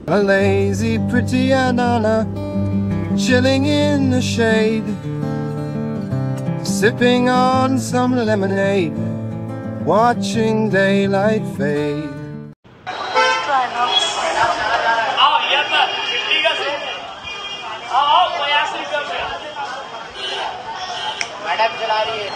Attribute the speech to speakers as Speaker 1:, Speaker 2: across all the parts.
Speaker 1: A lazy pretty Anana, chilling in the shade, sipping on some lemonade, watching daylight fade.
Speaker 2: Madam चला रही है।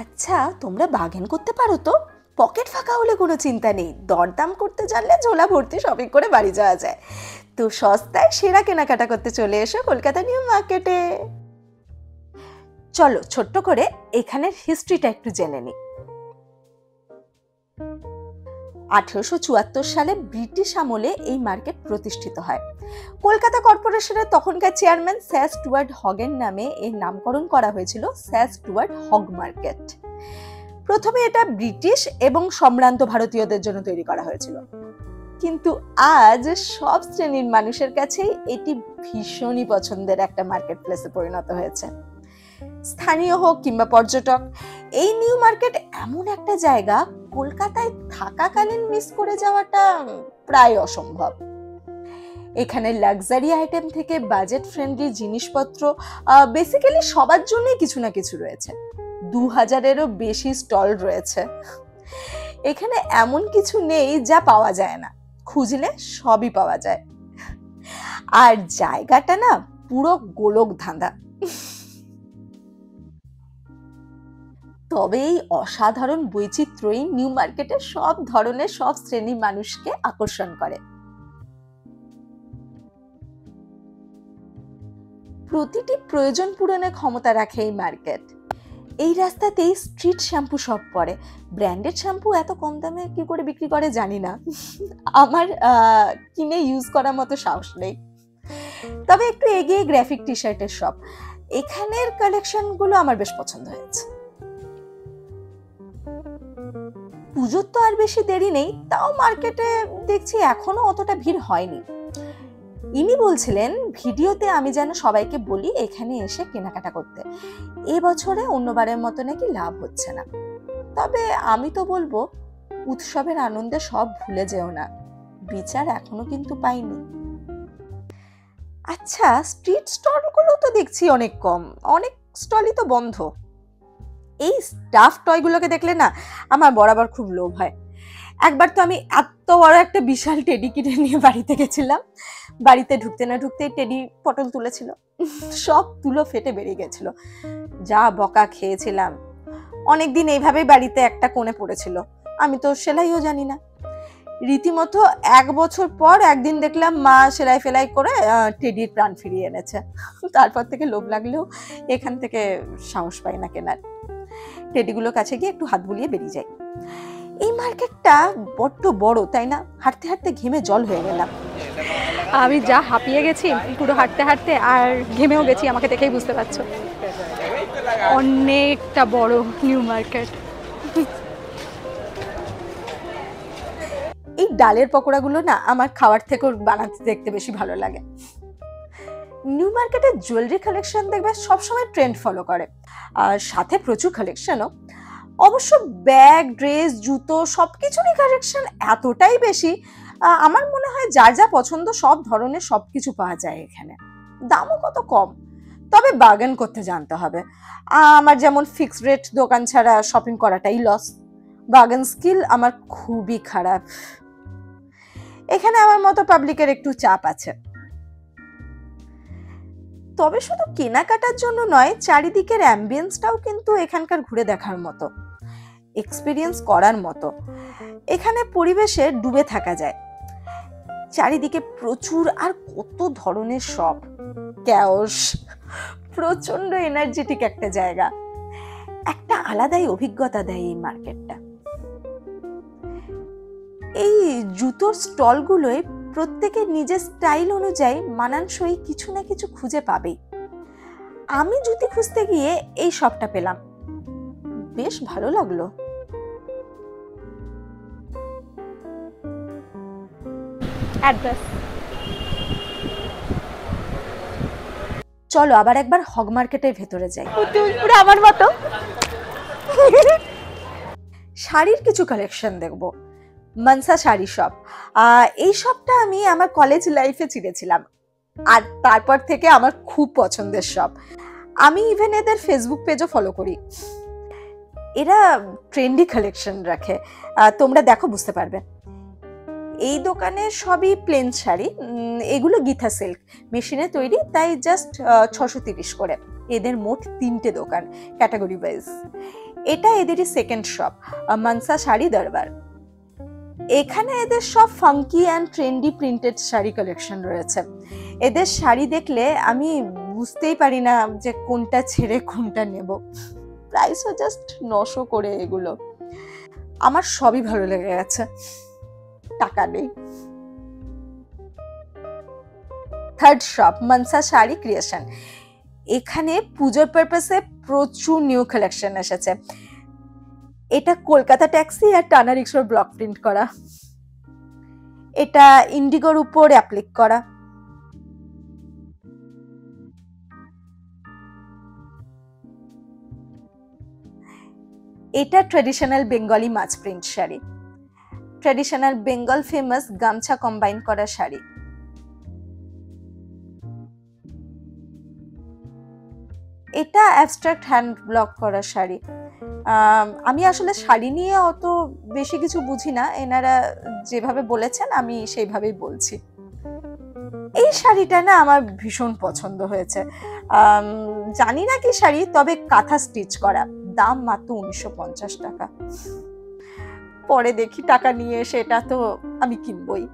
Speaker 3: আচ্ছা, তোমরা bargain করতে পারো তো? পকেট ফাঁকা হলে কোনো চিন্তা নেই, দরদাম করতে জানলে ঝোলা ভর্তি শপিং করে বাড়ি যাওয়া যায়। তো সস্তায় সেরা কেনাকাটা করতে চলে এসো কলকাতা নিউ মার্কেটে। চলো ছোট্ট করে এখানের হিস্ট্রিটা একটু জেনে নিই। 1874 সালে ব্রিটিশ আমলে এই মার্কেট প্রতিষ্ঠিত হয়। কলকাতা কর্পোরেশনের তখনকার চেয়ারম্যান স্যার স্টুয়ার্ট হগের নামে এর নামকরণ করা হয়েছিল স্যার স্টুয়ার্ট হগ মার্কেট। প্রথমে এটা ব্রিটিশ এবং সম্ভ্রান্ত ভারতীয়দের জন্য তৈরি করা হয়েছিল, কিন্তু আজ সব শ্রেণীর মানুষের কাছেই এটি ভীষণই পছন্দের একটা মার্কেট প্লেসে পরিণত হয়েছে। স্থানীয় হোক কিংবা পর্যটক, এই নিউ মার্কেট এমন একটা জায়গা কলকাতায় থাকাকালীন মিস করে যাওয়াটা প্রায় অসম্ভব। এখানে লাক্সারি আইটেম থেকে বাজেট ফ্রেন্ডলি জিনিসপত্র বেসিক্যালি সবার জন্যই কিছু না কিছু রয়েছে। 2000-এরও বেশি স্টল রয়েছে। এখানে এমন কিছু নেই যা পাওয়া যায় না, খুঁজলে সবই পাওয়া যায়। আর জায়গাটা না পুরো গোলক ধাঁধা। তবে এই অসাধারণ বৈচিত্র্যই নিউ মার্কেটে সব ধরনের সব শ্রেণীর মানুষকে আকর্ষণ করে। প্রতিটি প্রয়োজন পূরণের ক্ষমতা রাখে এই মার্কেট। এই রাস্তাতেই স্ট্রিট শ্যাম্পু সব পড়ে। ব্র্যান্ডেড শ্যাম্পু এত কম দামে কি করে বিক্রি করে জানি না, আমার কিনে ইউজ করার মতো সাহস নেই। তবে একটু এগিয়ে গ্রাফিক টি শার্টের শপ, এখানের কালেকশনগুলো আমার বেশ পছন্দ হয়েছে। পুজোর তো আর বেশি দেরি নেই, তাও মার্কেটে দেখছি এখনো অতটা ভিড় হয়নি। ইনি বলছিলেন ভিডিওতে আমি যেন সবাইকে বলি এখানে এসে কেনাকাটা করতে। এবছরে অন্যবারের মতো নাকি লাভ হচ্ছে না। তবে আমি তো বলবো উৎসবের আনন্দে সব ভুলে যেও না, বিচার এখনো কিন্তু পাইনি। আচ্ছা, স্ট্রিট স্টলগুলো তো দেখছি অনেক কম, অনেক স্টলই তো বন্ধ। এই স্টাফ টয়গুলোকে দেখলে না আমার বরাবর খুব লোভ হয়। একবার তো আমি এত বড় একটা বিশাল টেডি কিনে নিয়ে বাড়িতে গেছিলাম, বাড়িতে ঢুকতে না ঢুকতেই টেডি পটল তুলেছিল, সব তুলো ফেটে বেরিয়ে গেছিল। যা বকা খেয়েছিলাম। অনেকদিন এইভাবেই বাড়িতে একটা কোণে পড়েছিল, আমি তো সেলাইও জানি না। রীতিমতো 1 বছর পর একদিন দেখলাম মা সেলাই ফেলাই করে টেডির প্রাণ ফিরিয়ে এনেছে। তারপর থেকে লোভ লাগলেও এখান থেকে সাহস পাই না কেনার। টেডিগুলোর কাছে গিয়ে একটু হাত বুলিয়ে বেরিয়ে যাই। এই মার্কেটটা বড্ড বড়, তাই না? হাঁটতে হাঁটতে ঘেমে জল হয়ে গেলাম।
Speaker 4: আমি যা হাঁপিয়ে গেছি পুরো হাঁটতে হাঁটতে, আর ঘেমেও গেছি, আমাকে দেখেই বুঝতে পারছো। অনেকটা বড় নিউ মার্কেট।
Speaker 3: এই ডালের পকোড়াগুলো না আমার খাওয়ার থেকে বানাতে দেখতে বেশি ভালো লাগে। নিউ মার্কেটের জুয়েলারি কালেকশন দেখবে সবসময় ট্রেন্ড ফলো করে, আর সাথে প্রচুর কালেকশনও। অবশ্য ব্যাগ, ড্রেস, জুতো সবকিছুরই কালেকশন এতটাই বেশি, আমার মনে হয় যার যা পছন্দ সব ধরনের সবকিছু পাওয়া যায় এখানে। দামও কত কম, তবে বার্গেন করতে জানতে হবে। আমার যেমন ফিক্সড রেট দোকান ছাড়া শপিং করাটাই লস। বার্গেন স্কিল আমার খুবই খারাপ। এখানে আমার মতো পাবলিকের একটু চাপ আছে। তবে শুধু কেনাকাটার জন্য নয়, চারিদিকের অ্যাম্বিয়েন্সটাও কিন্তু এখানকার ঘুরে দেখার মতো, এক্সপিরিয়েন্স করার মতো। এখানে পরিবেশে ডুবে থাকা যায়। চারিদিকে প্রচুর আর কত ধরনের শপ, ক্যাওস, প্রচন্ড এনার্জেটিক একটা জায়গা। একটা আলাদাই অভিজ্ঞতা দেয় এই মার্কেটটা। এই জুতোর স্টলগুলোয় প্রত্যেকের নিজের স্টাইল অনুযায়ী মানানসই কিছু না কিছু খুঁজে পাবেই। আমি জুতি খুঁজতে গিয়ে এই শপটা পেলাম, বেশ ভালো লাগলো।
Speaker 4: অ্যাড্রেস
Speaker 3: চলো আবার একবার হগ মার্কেটের ভেতরে যাই।
Speaker 4: পুরো আমার মতো।
Speaker 3: শাড়ির কিছু কালেকশন দেখবো। মানসা শাড়ি শপ, এই শপটা আমি আমার কলেজ লাইফে চিনেছিলাম, আর তারপর থেকে আমার খুব পছন্দের শপ। আমি ইভেন এদের ফেসবুক পেজও ফলো করি। এরা ট্রেন্ডি কালেকশন রাখে, তোমরা দেখো বুঝতে পারবে। এই দোকানে সবই প্লেন শাড়ি, এগুলো গীতা সিল্ক মেশিনে তৈরি, তাই জাস্ট 630 করে। এদের মোট 3টে দোকান ক্যাটাগরি ওয়াইজ। এটা এদেরই সেকেন্ড শপ, মানসা শাড়ি দরবার। এখানে এদের সব funky and trendy printed sari collection রয়েছে। এদের শাড়ি দেখলে আমি বুঝতেই পারি না যে কোনটা ছেড়ে কোনটা নেব। প্রাইসও জাস্ট 900 করে এগুলো। আমার সবই ভালো লেগে গেছে, টাকা নেই। থার্ড শপ, মানসা শাড়ি ক্রিয়েশন। এখানে পুজোর পারপাসে প্রচুর নিউ কালেকশন এসেছে। এটা কলকাতা ট্যাক্সি আর টানা রিক্সার ব্লক প্রিন্ট করা। এটা ইন্ডিগোর উপর অ্যাপ্লিক করা। এটা ট্রেডিশনাল বেঙ্গলি মাছ print sari. Traditional Bengal famous গামছা কম্বাইন করা শাড়ি। এটা অ্যাবস্ট্রাক্ট হ্যান্ড ব্লক করা শাড়ি। আমি আসলে শাড়ি নিয়ে অত বেশি কিছু বুঝি না, এনারা যেভাবে বলেছেন আমি সেইভাবেই বলছি। এই শাড়িটা না আমার ভীষণ পছন্দ হয়েছে। জানি না কি শাড়ি, তবে কাঁথা স্টিচ করা, দাম মাত্র 1950 টাকা। পরে দেখি টাকা নিয়ে সেটা তো আমি কিনবই।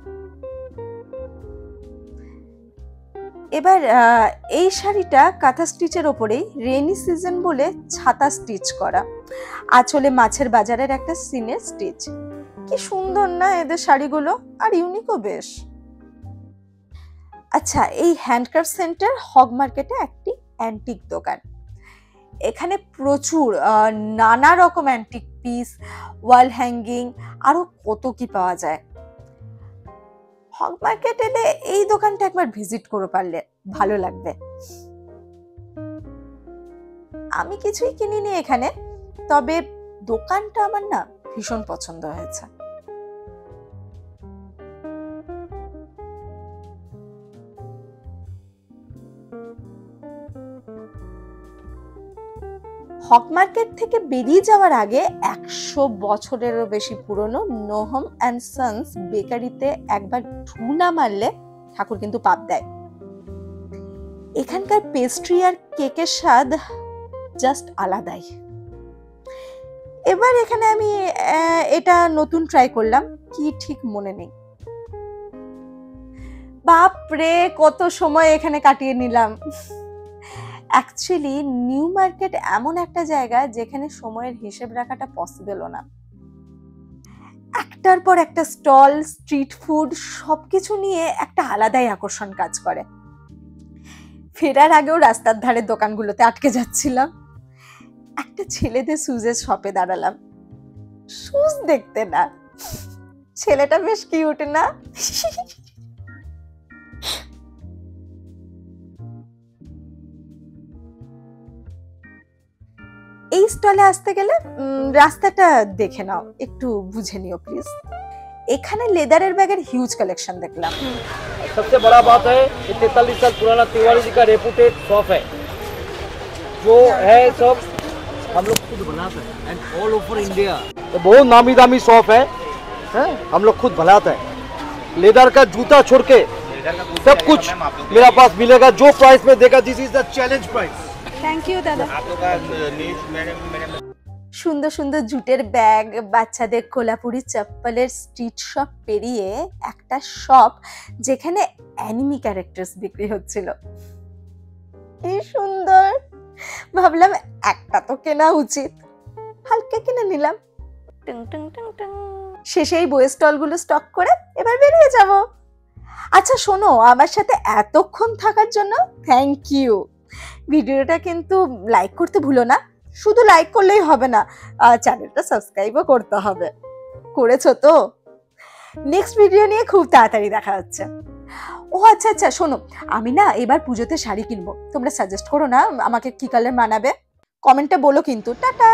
Speaker 3: এবার এই শাড়িটা কাঁথা স্টিচের ওপরেই রেইনি সিজন বলে ছাতা স্টিচ করা, আঁচলে মাছের বাজারের একটা সিনের স্টিচ। কি সুন্দর না এদের শাড়িগুলো, আর ইউনিকও বেশ। আচ্ছা, এই হ্যান্ডক্রাফট সেন্টার হগ মার্কেটে একটি অ্যান্টিক দোকান। এখানে প্রচুর নানা রকম অ্যান্টিক পিস, ওয়াল হ্যাঙ্গিং, আরো কত কি পাওয়া যায়। হগ মার্কেট এলে এই দোকানটা একবার ভিজিট করে পারলে ভালো লাগবে। আমি কিছুই কিনিনি এখানে, তবে দোকানটা আমার না ভীষণ পছন্দ হয়েছে। হগ মার্কেট থেকে বেরিয়ে যাওয়ার আগে 100 বছরেরও বেশি পুরনো নোহম অ্যান্ড সন্স বেকারিতে একবার ঢু না মারলে ঠাকুর কিন্তু পাপ দেয়। এখানকার পেস্ট্রি আর কেকের স্বাদ জাস্ট আলাদাই। এবার এখানে আমি এটা নতুন ট্রাই করলাম, কি ঠিক মনে নেই। বাপরে কত সময় এখানে কাটিয়ে নিলাম। অ্যাকচুয়ালি নিউ মার্কেট এমন একটা জায়গা যেখানে সময়ের হিসেব রাখাটা পসিবলও না। একটার পর একটা স্টল, স্ট্রিট ফুড, সবকিছু নিয়ে একটা আলাদাই আকর্ষণ কাজ করে। ফেরার আগেও রাস্তার ধারে দোকানগুলোতে আটকে যাচ্ছিলাম। একটা ছেলেদের শুজের শপে দাঁড়ালাম। শুজ দেখতে না, ছেলেটা বেশ কিউট না? এই স্টলে আসতে গেলে রাস্তাটা দেখে নাও, একটু বুঝে নিও প্লিজ। এখানে লেদারের ব্যাগের হিউজ কালেকশন দেখলাম।
Speaker 5: सबसे बड़ा बात है कि 43 साल पुराना तिवारी जी का रेपुटेड शॉप है, जो है सब हम लोग खुद बनाते हैं एंड ऑल ओवर इंडिया। तो बहुत नामी दामी शॉप है, हम लोग खुद बनाते हैं। लेदर का जूता छोड़ के सब कुछ मेरा पास मिलेगा, जो प्राइस में देगा। This is the challenge price.
Speaker 4: Thank you দাদা।
Speaker 3: সুন্দর সুন্দর জুটের ব্যাগ, বাচ্চাদের কোলাপুরি চপ্পলের স্ট্রিট শপ পেরিয়ে একটা শপ যেখানে অ্যানিমি ক্যারেক্টার্স বিক্রি হচ্ছিল। কি সুন্দর, ভাবলাম একটা তো কেনা উচিত, হালকা কিনে নিলাম। টুং টুং টুং টুং। শেষে এই বইয়ের স্টলগুলো স্টক করে এবার বেরিয়ে যাব। আচ্ছা শোনো, আমার সাথে এতক্ষণ থাকার জন্য থ্যাংক ইউ। ভিডিওটা কিন্তু লাইক করতে ভুলো না, শুধু লাইক করলেই হবে না, চ্যানেলটা সাবস্ক্রাইবও করতে হবে। করেছো তো? নেক্সট ভিডিও নিয়ে খুব তাড়াতাড়ি দেখা হচ্ছে। ও আচ্ছা আচ্ছা, শোনো, আমি না এবার পুজোতে শাড়ি কিনবো, তোমরা সাজেস্ট করো না আমাকে কি কালার মানাবে, কমেন্টে বলো কিন্তু। টাটা।